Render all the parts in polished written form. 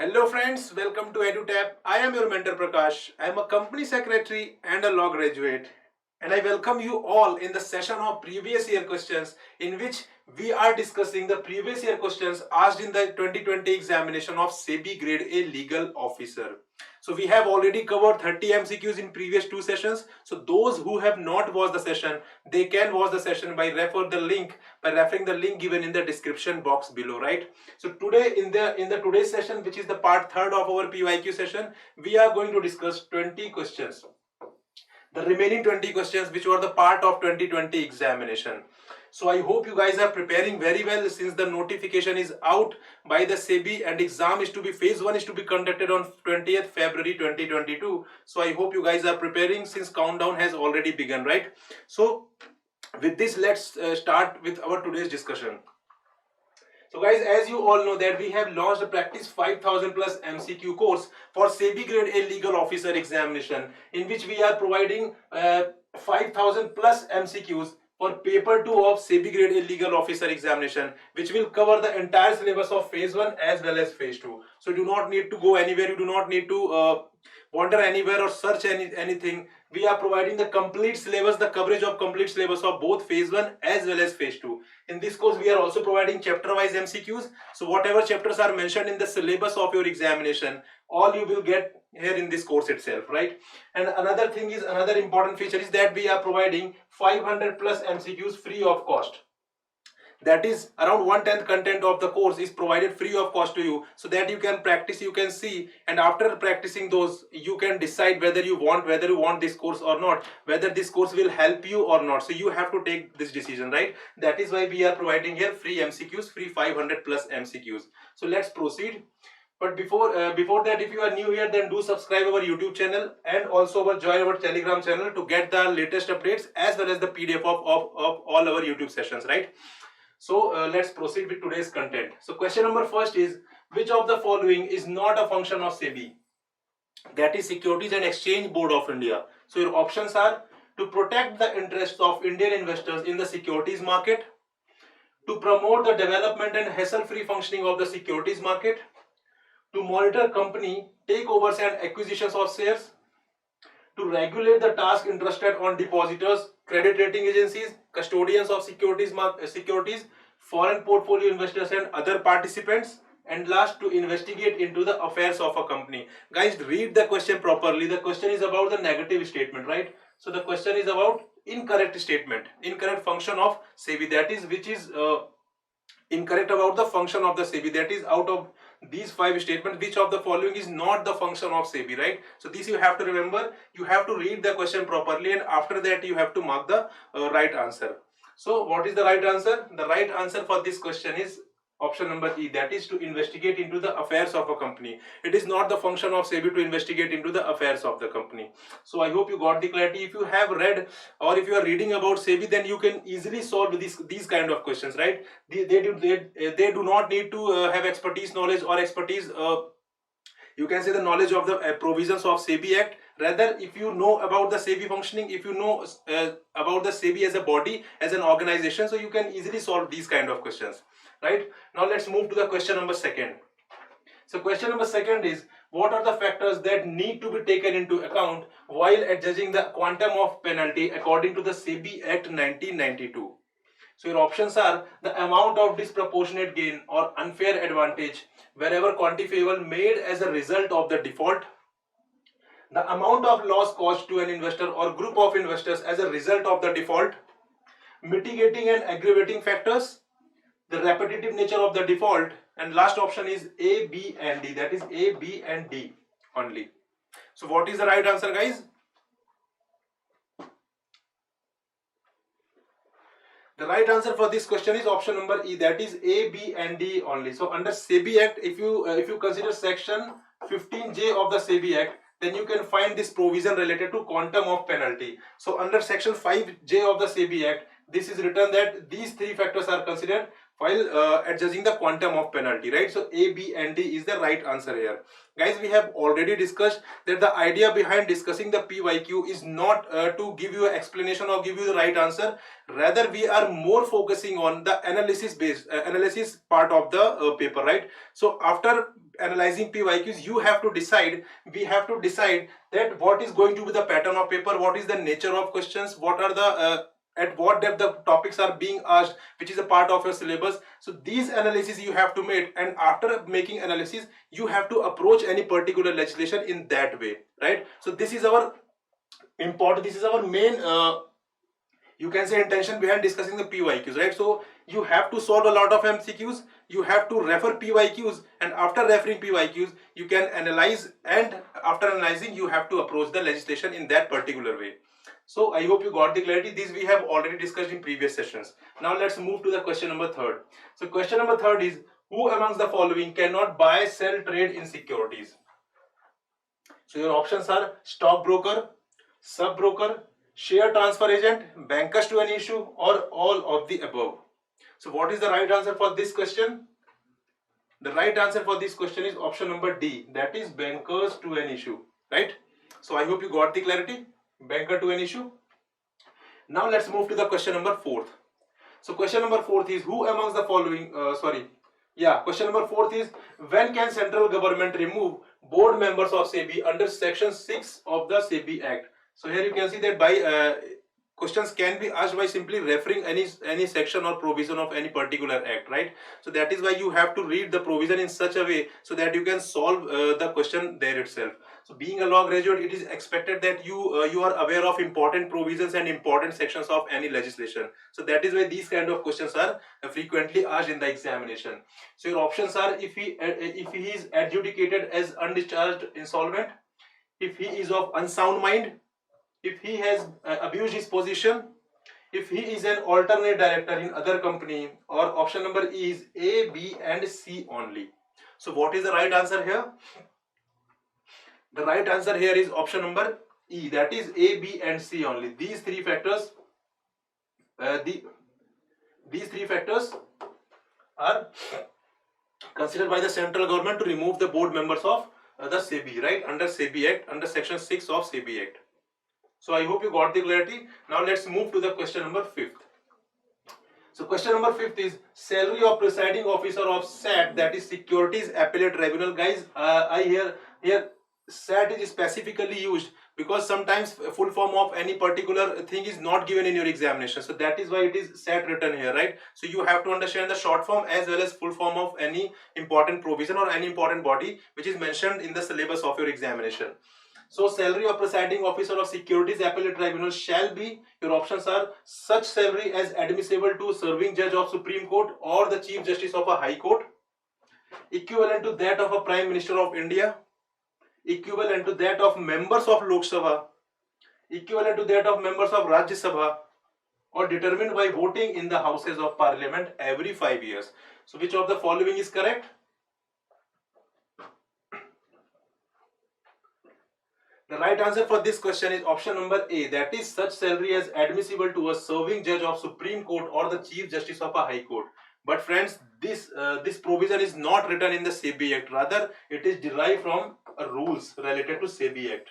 Hello friends, welcome to EduTap. I am your mentor Prakash. I am a company secretary and a law graduate. And I welcome you all in the session of previous year questions in which we are discussing the previous year questions asked in the 2020 examination of SEBI Grade A Legal Officer. So we have already covered 30 MCQs in previous two sessions. So those who have not watched the session, they can watch the session by referring the link given in the description box below, right? So today in the today's session, which is the part third of our PYQ session, we are going to discuss 20 questions. The remaining 20 questions which were the part of 2020 examination. So I hope you guys are preparing very well since the notification is out by the SEBI and phase 1 is to be conducted on 20th February 2022. So I hope you guys are preparing since countdown has already begun, right? So with this, let's start with our today's discussion. So guys, as you all know that we have launched a practice 5000 plus MCQ course for SEBI Grade A Legal Officer examination, in which we are providing 5000 plus MCQs for paper 2 of SEBI Grade A Legal Officer examination, which will cover the entire syllabus of phase 1 as well as phase 2. So you do not need to go anywhere, you do not need to wander anywhere or search anything. We are providing the complete syllabus, the coverage of complete syllabus of both phase 1 as well as phase 2. In this course, we are also providing chapter wise MCQs. So whatever chapters are mentioned in the syllabus of your examination, all you will get here in this course itself, right? And another important feature is that we are providing 500 plus MCQs free of cost. That is around 1/10 content of the course is provided free of cost to you, so that you can practice, you can see, and after practicing those you can decide whether you want this course or not, whether this course will help you or not. So you have to take this decision, right? That is why we are providing here free MCQs, free 500 plus MCQs. So let's proceed. But before that, if you are new here, then do subscribe our YouTube channel and also join our Telegram channel to get the latest updates as well as the PDF of all our YouTube sessions, right? So let's proceed with today's content. So question number first is, which of the following is not a function of SEBI? That is Securities and Exchange Board of India. So your options are: to protect the interests of Indian investors in the securities market, to promote the development and hassle-free functioning of the securities market, to monitor company takeovers and acquisitions of shares, to regulate the task entrusted on depositors, credit rating agencies, custodians of securities, foreign portfolio investors and other participants, and last, to investigate into the affairs of a company. Guys, read the question properly. The question is about the negative statement, right? So the question is about incorrect statement, incorrect function of SEBI, that is which is incorrect about the function of the SEBI. That is, out of these 5 statements, which of the following is not the function of SEBI, right? So this you have to remember. You have to read the question properly, and after that you have to mark the right answer. So what is the right answer? The right answer for this question is option number E, that is to investigate into the affairs of a company. It is not the function of SEBI to investigate into the affairs of the company. So I hope you got the clarity. If you have read or if you are reading about SEBI, then you can easily solve these kind of questions, right? They do not need to have expertise knowledge or expertise, you can say the knowledge of the provisions of SEBI Act. Rather, if you know about the SEBI functioning, if you know about the SEBI as a body, as an organization, so you can easily solve these kind of questions, right? Now let's move to the question number second. So question number second is, what are the factors that need to be taken into account while adjudging the quantum of penalty according to the SEBI Act 1992? So your options are: the amount of disproportionate gain or unfair advantage wherever quantifiable made as a result of the default, the amount of loss caused to an investor or group of investors as a result of the default, mitigating and aggravating factors, the repetitive nature of the default, and last option is A, B and D, that is A, B and D only. So what is the right answer, guys? The right answer for this question is option number E, that is A, B and D only. So under SEBI Act, if you consider section 15J of the SEBI Act, then you can find this provision related to quantum of penalty. So under section 5J of the SEBI Act, this is written that these 3 factors are considered while adjudging the quantum of penalty, right? So A, B and D is the right answer here. Guys, we have already discussed that the idea behind discussing the PYQ is not to give you an explanation or give you the right answer. Rather, we are more focusing on the analysis part of the paper, right? So after analyzing PYQs, we have to decide that what is going to be the pattern of paper, what is the nature of questions, what are the at what depth the topics are being asked, which is a part of your syllabus. So these analysis you have to make, and after making analysis you have to approach any particular legislation in that way, right? So this is our main you can say intention behind discussing the PYQs, right? So you have to solve a lot of MCQs, you have to refer PYQs, and after referring PYQs you can analyze, and after analyzing you have to approach the legislation in that particular way. So I hope you got the clarity. These we have already discussed in previous sessions. Now let's move to the question number third. So question number third is, who amongst the following cannot buy, sell, trade in securities? So your options are stockbroker, sub-broker, share transfer agent, bankers to an issue, or all of the above. So what is the right answer for this question? The right answer for this question is option number D, that is bankers to an issue, right? So I hope you got the clarity. Banker to an issue. Now let's move to the question number fourth. So question number fourth is, who amongst the following question number fourth is, when can central government remove board members of SEBI under section 6 of the SEBI Act? So here you can see that by questions can be asked by simply referring any section or provision of any particular act, right? So that is why you have to read the provision in such a way so that you can solve the question there itself. So being a law graduate, it is expected that you are aware of important provisions and important sections of any legislation. So that is why these kind of questions are frequently asked in the examination. So your options are, if he is adjudicated as undischarged insolvent, if he is of unsound mind, if he has abused his position, if he is an alternate director in other company, or option number E is A, B and C only. So what is the right answer here? The right answer here is option number E, that is A, B and C only. These three factors are considered by the central government to remove the board members of the SEBI, right, under SEBI Act, under section 6 of SEBI Act. So I hope you got the clarity. Now let's move to the question number 5th. So question number 5th is, salary of presiding officer of SAT, that is Securities Appellate Tribunal. Guys, I here SAT is specifically used because sometimes full form of any particular thing is not given in your examination. So that is why it is SAT written here, right? So you have to understand the short form as well as full form of any important provision or any important body which is mentioned in the syllabus of your examination. So salary of presiding officer of Securities Appellate Tribunal shall be, your options are, such salary as admissible to serving judge of Supreme Court or the Chief Justice of a High Court, equivalent to that of a Prime Minister of India, equivalent to that of members of Lok Sabha, equivalent to that of members of Rajya Sabha, or determined by voting in the Houses of Parliament every 5 years. So which of the following is correct? The right answer for this question is option number A, that is such salary as admissible to a serving judge of Supreme Court or the Chief Justice of a High Court. But friends, this provision is not written in the SEBI Act. Rather, it is derived from rules related to SEBI Act.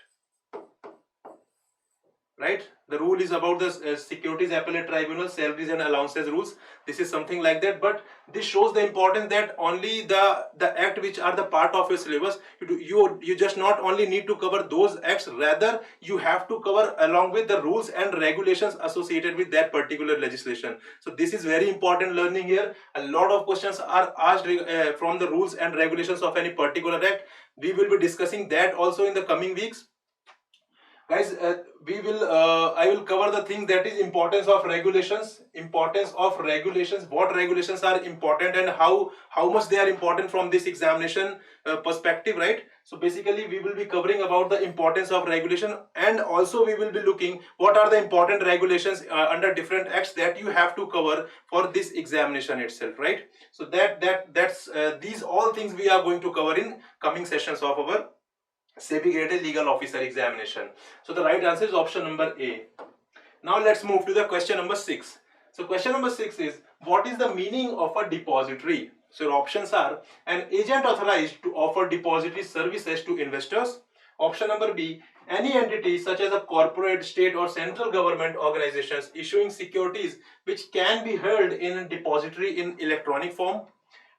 Right? The rule is about the Securities Appellate Tribunal salaries and allowances rules. This is something like that, but this shows the importance that only the act which are the part of your syllabus, you just not only need to cover those acts, rather you have to cover along with the rules and regulations associated with that particular legislation. So this is very important learning here. A lot of questions are asked from the rules and regulations of any particular act. We will be discussing that also in the coming weeks. Guys, I will cover the thing that is importance of regulations, what regulations are important and how much they are important from this examination perspective, right? So basically we will be covering about the importance of regulation, and also we will be looking what are the important regulations under different acts that you have to cover for this examination itself, right? So that's these all things we are going to cover in coming sessions of our SEBI graded legal officer examination. So the right answer is option number A. Now let's move to the question number 6. So question number 6 is, what is the meaning of a depository? So your options are, an agent authorized to offer depository services to investors. Option number B, any entity such as a corporate, state or central government organizations issuing securities which can be held in a depository in electronic form.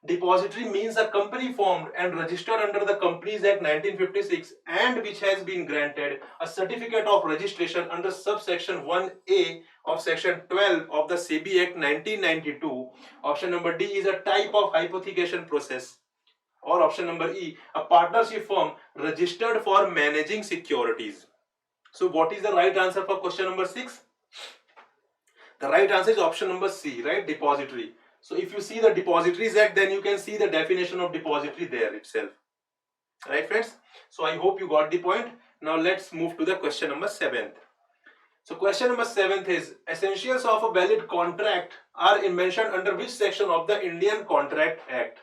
Depository means a company formed and registered under the Companies Act 1956 and which has been granted a certificate of registration under subsection 1A of section 12 of the SEBI Act 1992. Option number D is a type of hypothecation process. Or option number E, a partnership firm registered for managing securities. So what is the right answer for question number 6? The right answer is option number C, right? Depository. So if you see the Depositories Act, then you can see the definition of depository there itself. Right, friends? So I hope you got the point. Now let's move to the question number 7th. So question number 7th is, essentials of a valid contract are mentioned under which section of the Indian Contract Act?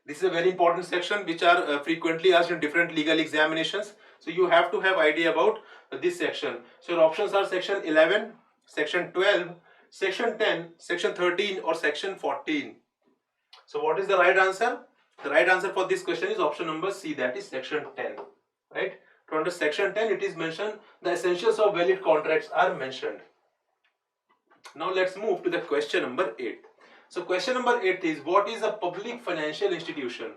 This is a very important section which are frequently asked in different legal examinations. So you have to have idea about this section. So your options are section 11, section 12, section 10, section 13 or section 14. So what is the right answer? The right answer for this question is option number C, that is section 10. Right? So under section 10 it is mentioned the essentials of valid contracts are mentioned. Now let's move to the question number 8. So question number 8 is, what is a public financial institution?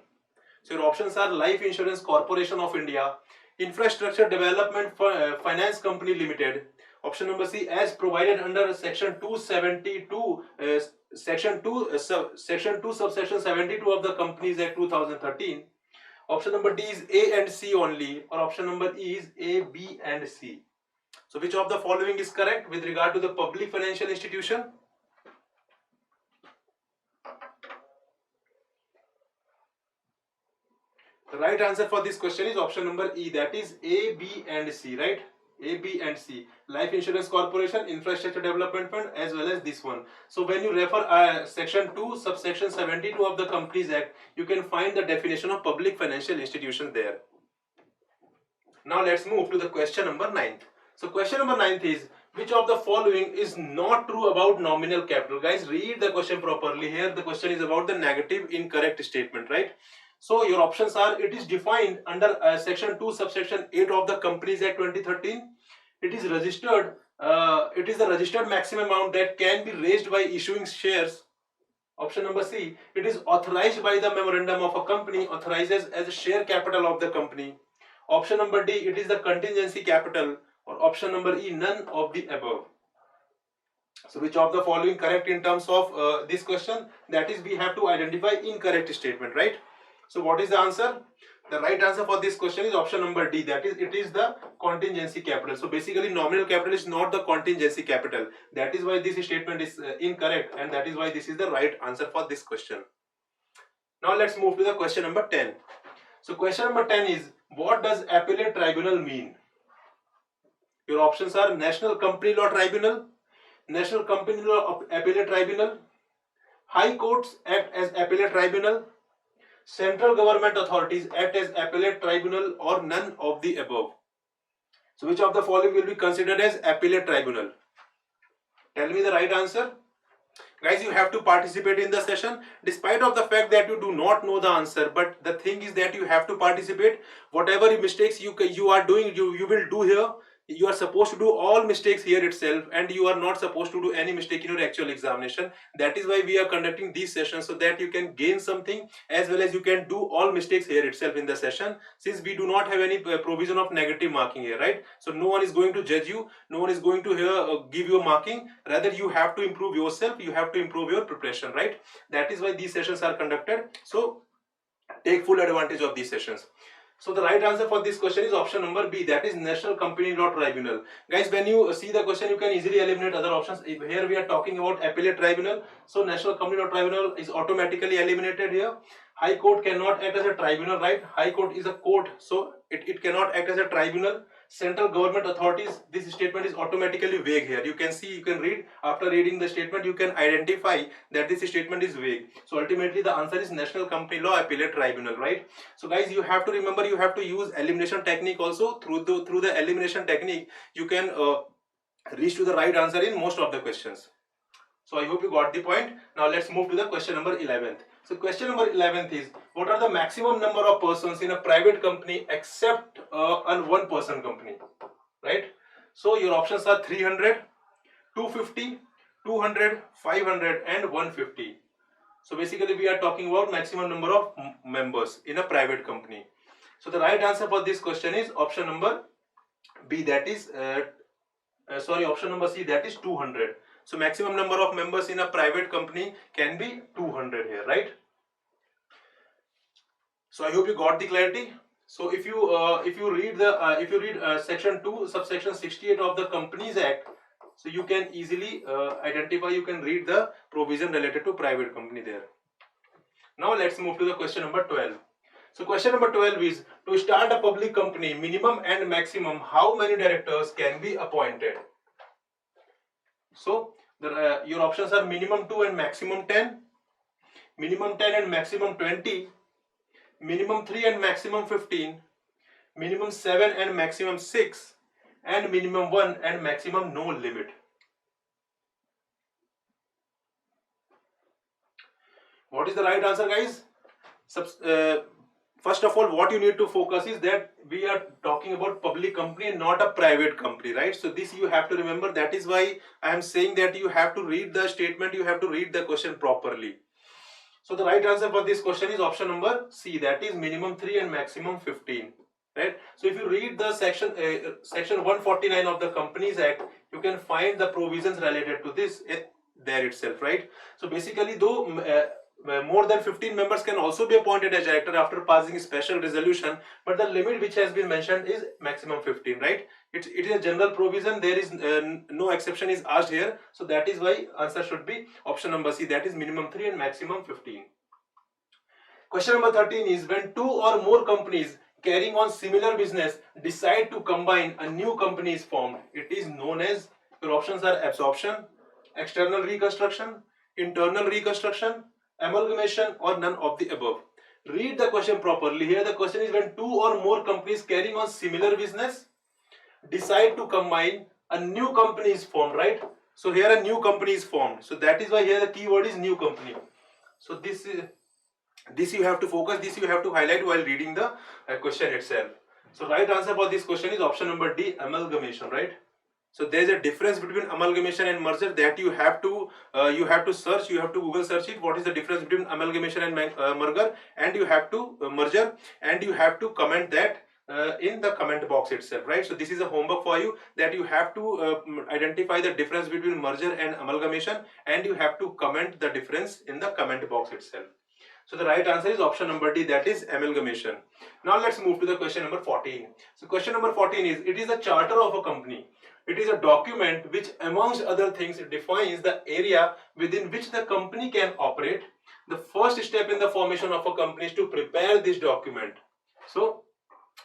So your options are Life Insurance Corporation of India, Infrastructure Development Finance Company Limited. Option number C, as provided under section 272 section 2 subsection 72 of the Companies Act 2013. Option number D is A and C only, or option number E is A, B and C. So which of the following is correct with regard to the public financial institution? The right answer for this question is option number E, that is A, B and C, right? A, B and C. Life Insurance Corporation, Infrastructure Development Fund, as well as this one. So when you refer section 2 subsection 72 of the Companies Act, you can find the definition of public financial institution there. Now let's move to the question number 9th. So question number 9th is, which of the following is not true about nominal capital? Guys, read the question properly. Here the question is about the negative incorrect statement, right? So your options are, it is defined under section 2 subsection 8 of the Companies Act 2013. It is registered, it is the registered maximum amount that can be raised by issuing shares. Option number C, it is authorized by the memorandum of a company, authorizes as a share capital of the company. Option number D, it is the contingency capital. Or option number E, none of the above. So which of the following correct in terms of this question? That is, we have to identify incorrect statement, right? So what is the answer? The right answer for this question is option number D, that is, it is the contingency capital. So basically nominal capital is not the contingency capital. That is why this statement is incorrect, and that is why this is the right answer for this question. Now let's move to the question number 10. So question number 10 is, what does appellate tribunal mean? Your options are National Company Law Tribunal, National Company Law Appellate Tribunal, High Courts act as appellate tribunal, central government authorities act as appellate tribunal, or none of the above. So which of the following will be considered as appellate tribunal? Tell me the right answer. Guys, you have to participate in the session despite of the fact that you do not know the answer, but the thing is that you have to participate. Whatever mistakes you are doing, you will do here. You are supposed to do all mistakes here itself, and you are not supposed to do any mistake in your actual examination. That is why we are conducting these sessions, so that you can gain something as well as you can do all mistakes here itself in the session, since we do not have any provision of negative marking here, right? So no one is going to judge you, no one is going to here give you a marking. Rather, you have to improve yourself, you have to improve your preparation, right? That is why these sessions are conducted. So take full advantage of these sessions. So the right answer for this question is option number B, that is National Company Law Tribunal. Guys, when you see the question, you can easily eliminate other options. Here we are talking about appellate tribunal, so National Company Law Tribunal is automatically eliminated here. High Court cannot act as a tribunal, right? High Court is a court, so it cannot act as a tribunal. Central government authorities, this statement is automatically vague here. You can see, you can read, after reading the statement, you can identify that this statement is vague. So ultimately the answer is National Company Law Appellate Tribunal, right? So guys, you have to remember, you have to use elimination technique also. Through the elimination technique, you can reach to the right answer in most of the questions. So I hope you got the point. Now let's move to the question number 11th. So question number 11th is, what are the maximum number of persons in a private company except a one person company, right? So your options are 300, 250, 200, 500 and 150. So basically we are talking about maximum number of members in a private company. So the right answer for this question is option number B, that is option number C, that is 200. So maximum number of members in a private company can be 200 here, right? So I hope you got the clarity. So if you read section 2 subsection 68 of the Companies Act, so you can easily identify, you can read the provision related to private company there. Now let's move to the question number 12. So question number 12 is, to start a public company, minimum and maximum, how many directors can be appointed? So your options are minimum 2 and maximum 10, minimum 10 and maximum 20, minimum 3 and maximum 15, minimum 7 and maximum 6, and minimum 1 and maximum no limit. What is the right answer, guys? First of all, what you need to focus is that we are talking about public company and not a private company, right? So this you have to remember. That is why I am saying that you have to read the statement, you have to read the question properly. So the right answer for this question is option number C, that is minimum 3 and maximum 15, right? So if you read the section 149 of the Companies Act, you can find the provisions related to this there itself, right? So basically, though more than 15 members can also be appointed as director after passing a special resolution, but the limit which has been mentioned is maximum 15, right? It is a general provision. There is no exception is asked here, so that is why answer should be option number C, that is minimum 3 and maximum 15. Question number 13 is, when two or more companies carrying on similar business decide to combine, a new company is formed. It is known as, your options are absorption, external reconstruction, internal reconstruction, amalgamation, or none of the above. Read the question properly. Here the question is, when two or more companies carrying on similar business decide to combine, a new company is formed, right? So here a new company is formed. So that is why here the keyword is new company. So this you have to focus, this you have to highlight while reading the question itself. So right answer for this question is option number D, amalgamation, right? So there is a difference between amalgamation and merger that you have to search, you have to Google search it. What is the difference between amalgamation and merger? And you have to merger, and you have to comment that in the comment box itself, right? So this is a homework for you, that you have to identify the difference between merger and amalgamation, and you have to comment the difference in the comment box itself. So the right answer is option number D, that is amalgamation. Now let's move to the question number 14. So question number 14 is, it is a charter of a company. It is a document which, amongst other things, defines the area within which the company can operate. The first step in the formation of a company is to prepare this document. So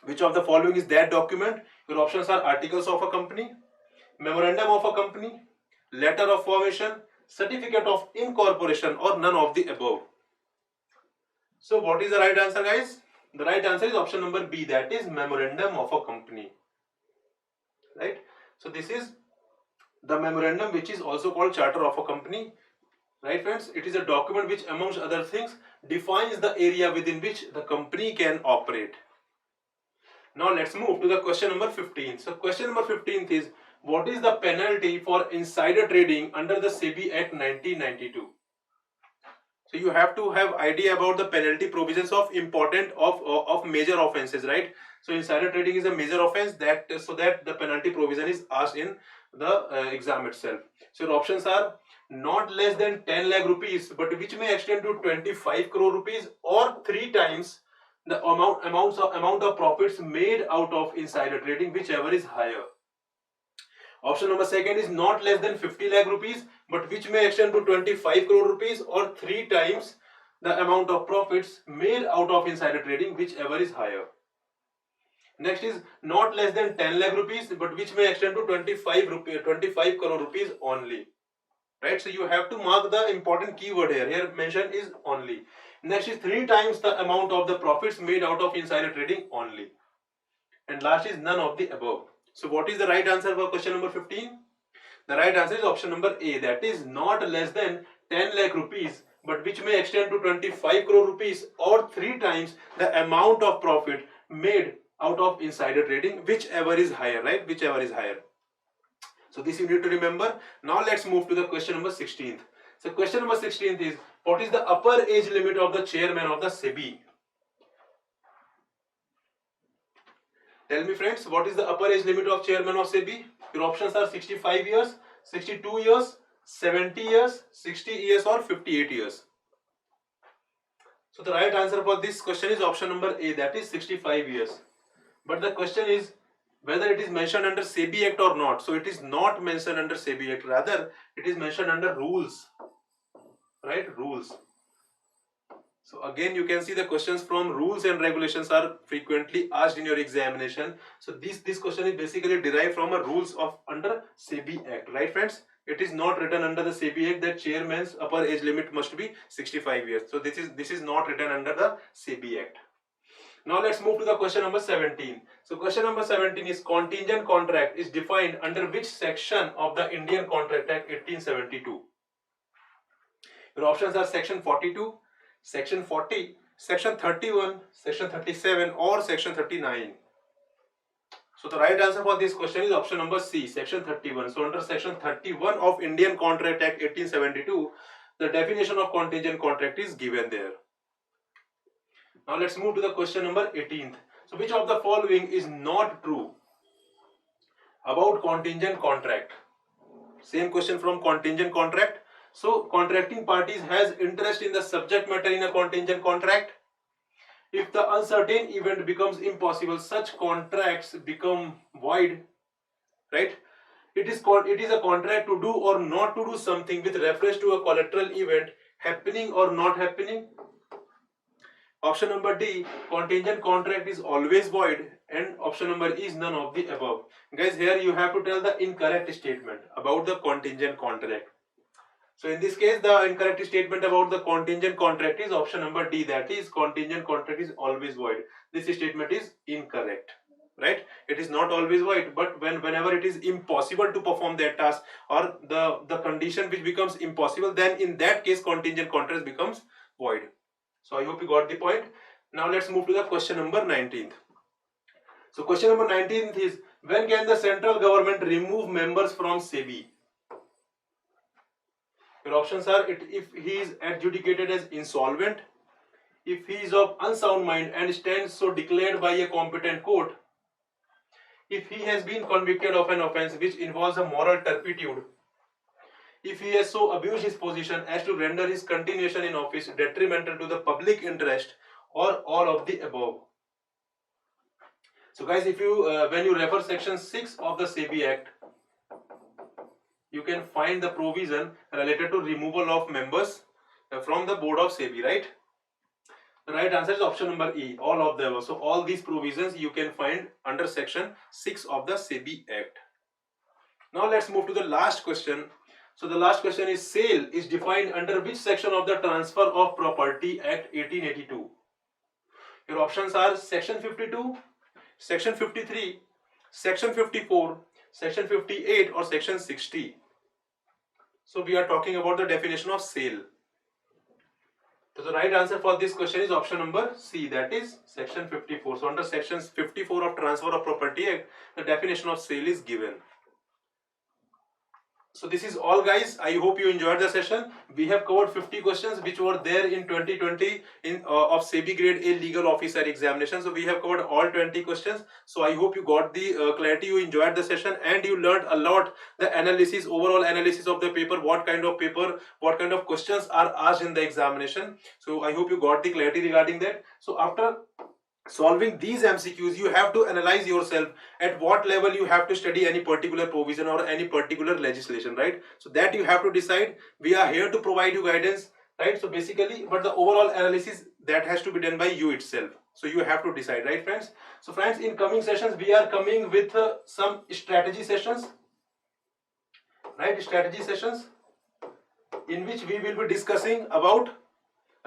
which of the following is that document? Your options are articles of a company, memorandum of a company, letter of formation, certificate of incorporation, or none of the above. So what is the right answer, guys? The right answer is option number B, that is memorandum of a company, right? So this is the memorandum, which is also called charter of a company, right friends? It is a document which, amongst other things, defines the area within which the company can operate. Now let's move to the question number 15. So question number 15 is, what is the penalty for insider trading under the SEBI Act 1992? So you have to have idea about the penalty provisions of major offenses, right? So insider trading is a major offense, that so that the penalty provision is asked in the exam itself. So your options are not less than 10 lakh rupees, but which may extend to 25 crore rupees, or 3 times the amount of profits made out of insider trading, whichever is higher. Option number second is not less than 50 lakh rupees, but which may extend to 25 crore rupees, or 3 times the amount of profits made out of insider trading, whichever is higher. Next is not less than 10 lakh rupees, but which may extend to 25 crore rupees only, right? So you have to mark the important keyword here. Here mentioned is only. Next is 3 times the amount of the profits made out of insider trading only. And last is none of the above. So what is the right answer for question number 15? The right answer is option number A, that is not less than 10 lakh rupees, but which may extend to 25 crore rupees, or 3 times the amount of profit made out of insider trading, whichever is higher, right? Whichever is higher. So this you need to remember. Now let's move to the question number 16th. So question number 16th is, what is the upper age limit of the chairman of the SEBI? Tell me friends, what is the upper age limit of chairman of SEBI? Your options are 65 years, 62 years, 70 years, 60 years or 58 years. So the right answer for this question is option number A, that is 65 years. But the question is whether it is mentioned under SEBI Act or not. So it is not mentioned under SEBI Act, rather it is mentioned under rules, right? Rules. So again, you can see the questions from rules and regulations are frequently asked in your examination. So this question is basically derived from a rules of under SEBI Act, right friends? It is not written under the SEBI Act that chairman's upper age limit must be 65 years. So this is not written under the SEBI Act. Now let's move to the question number 17. So question number 17 is, contingent contract is defined under which section of the Indian Contract Act 1872? Your options are section 42, section 40, section 31, section 37 or section 39. So the right answer for this question is option number C, section 31. So under section 31 of Indian Contract Act 1872, the definition of contingent contract is given there. Now let's move to the question number 18th. So which of the following is not true about contingent contract? Same question from contingent contract. So contracting parties has interest in the subject matter in a contingent contract. If the uncertain event becomes impossible, such contracts become void, right? It is a contract to do or not to do something with reference to a collateral event happening or not happening. Option number D, contingent contract is always void, and option number E is none of the above. Guys, here you have to tell the incorrect statement about the contingent contract. So in this case, the incorrect statement about the contingent contract is option number D, that is contingent contract is always void. This statement is incorrect, right? It is not always void, but whenever it is impossible to perform that task or the condition which becomes impossible, then in that case contingent contract becomes void. So I hope you got the point. Now let's move to the question number 19th. So question number 19th is, when can the central government remove members from SEBI? Your options are, if he is adjudicated as insolvent, if he is of unsound mind and stands so declared by a competent court, if he has been convicted of an offence which involves a moral turpitude, if he has so abused his position as to render his continuation in office detrimental to the public interest, or all of the above. So guys, if you when you refer section 6 of the SEBI Act, you can find the provision related to removal of members from the board of SEBI, right? The right answer is option number E, all of them. So all these provisions you can find under section 6 of the SEBI Act. Now let's move to the last question. So the last question is, sale is defined under which section of the Transfer of Property Act 1882? Your options are section 52, section 53, section 54, section 58 or section 60. So we are talking about the definition of sale. So the right answer for this question is option number C, that is section 54. So under section 54 of Transfer of Property Act, the definition of sale is given. So this is all guys. I hope you enjoyed the session. We have covered 50 questions which were there in 2020 of SEBI grade A legal officer examination. So we have covered all 20 questions. So I hope you got the clarity, you enjoyed the session and you learned a lot, the analysis, overall analysis of the paper, what kind of questions are asked in the examination. So I hope you got the clarity regarding that. So after solving these MCQs, you have to analyze yourself at what level you have to study any particular provision or any particular legislation, right? So that you have to decide. We are here to provide you guidance, right? So basically, but the overall analysis that has to be done by you itself. So you have to decide, right friends? So friends, in coming sessions, we are coming with some strategy sessions, right? Strategy sessions in which we will be discussing about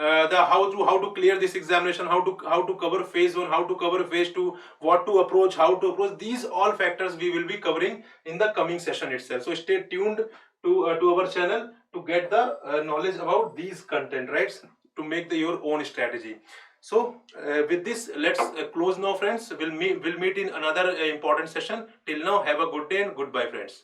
how to clear this examination, how to cover phase 1, how to cover phase 2, what to approach, how to approach. These all factors we will be covering in the coming session itself. So stay tuned to our channel to get the knowledge about these content, right? To make your own strategy. So with this, let's close now, friends. We'll meet in another important session. Till now, have a good day and goodbye, friends.